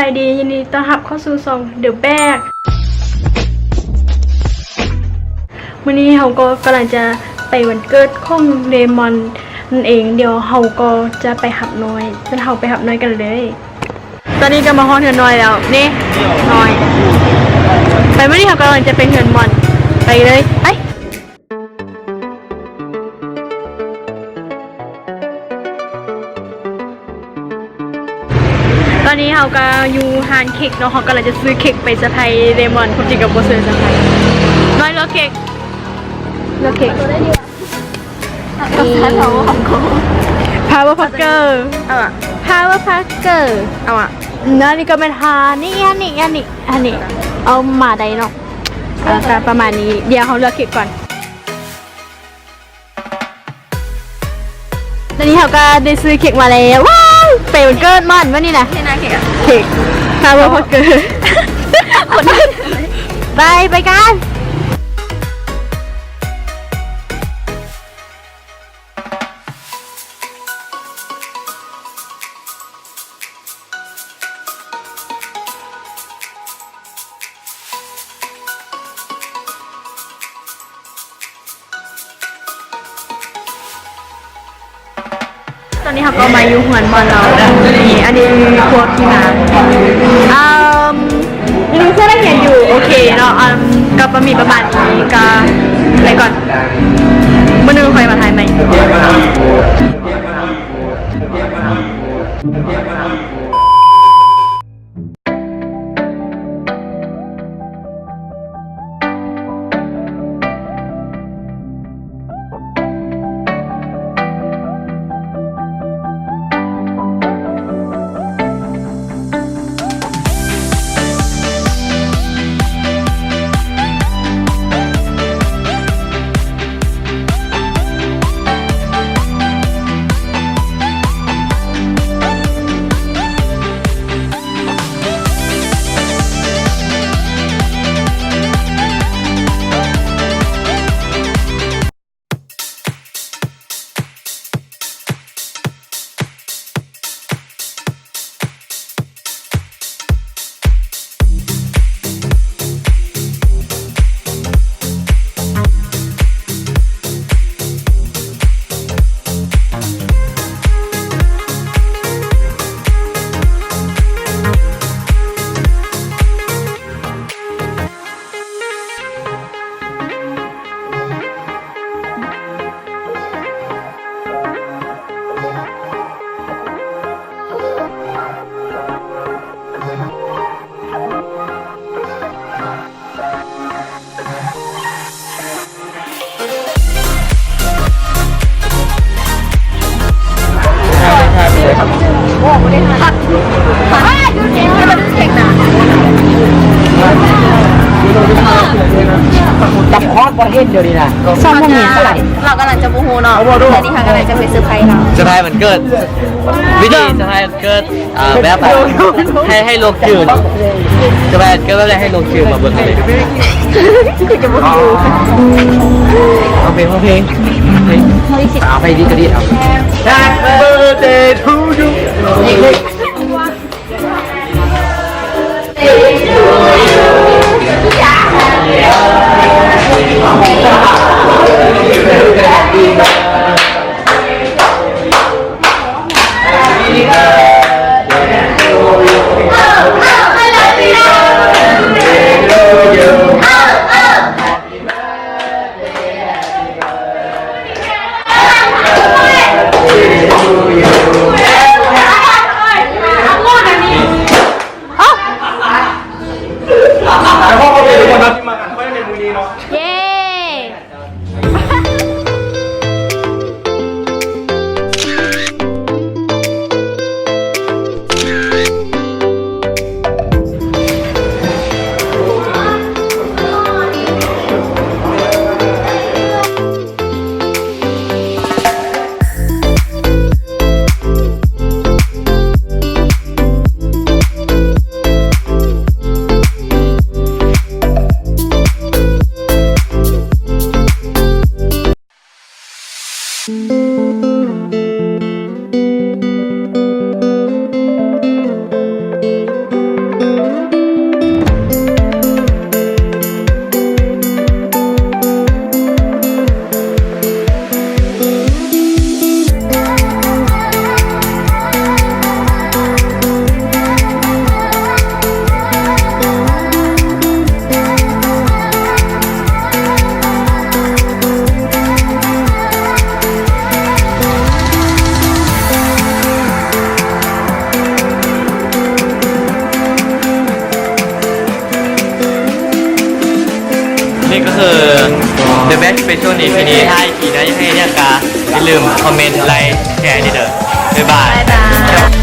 สวัสดียินดีต้อนรับเข้าสู่ช่อง The Bag วันนี้เราก็กำลังจะไปวันเกิดของเดมอนนั่นเองเดี๋ยวเราก็จะไปหับน้อยจะเราไปหับน้อยกันเลยตอนนี้ก็มาฮอดเหือนน้อยแล้วนี่น้อยไปวันนี้เรากำลังจะไปเหือนมอนไปเลยไปตอนนี้เราก็อยู่ฮานเค้กเนาะเขากำลังจะซื้อเค้กไปเซอร์ไพรส์เดมอนความจริงกับโบซื้อเซอร์ไพรส์น้อยเลือกเค้กPower Packer เอาอะ Power Packer เอาอะนี่ก็เป็นฮานี่อันนี้เอามาได้เนาะการประมาณนี้เดี๋ยวเขาเลือกเค้กก่อนตอนนี้เขาก็ได้ซื้อเค้กมาแล้วว้าวเป็นวันเกิดมันวันนี้นะเค้ก Power Packer ไปกันตอนนี้เขาก็มาอยู่หวนมอนเรานี่อันนี้ครัวพี่มาลิงเชื่อได้เห็นอยู่โอเคเนาะก็มีประมาณนี้ก็ไปก่อนมื่อนึงใครมาถ่ายไหมจับคอร์สประเทศเดียวดีนะชอบพวกนี้เรากำลังจะบูฮูเนาะแต่นี่ค่ะกำลังจะไปเซอร์ไพรส์เราเซอร์ไพรส์มันเกิดวิธีเซอร์ไพรส์มันเกิดแบบให้โลกจืดเซอร์ไพรส์เกิดแบบให้โลกจืดมาเบิกเลยคือจะบูฮูเอาเพลงเอาไปดีก็ดีเอา Happy birthday to you เ นี่ก็คือ The Best Special ในปีนี้ถ้าอีกนะยังให้เนี่ยกาอย่าลืมคอมเมนต์ไลค์แชร์นี่เด้อบ๊ายบาย บ๊ายบาย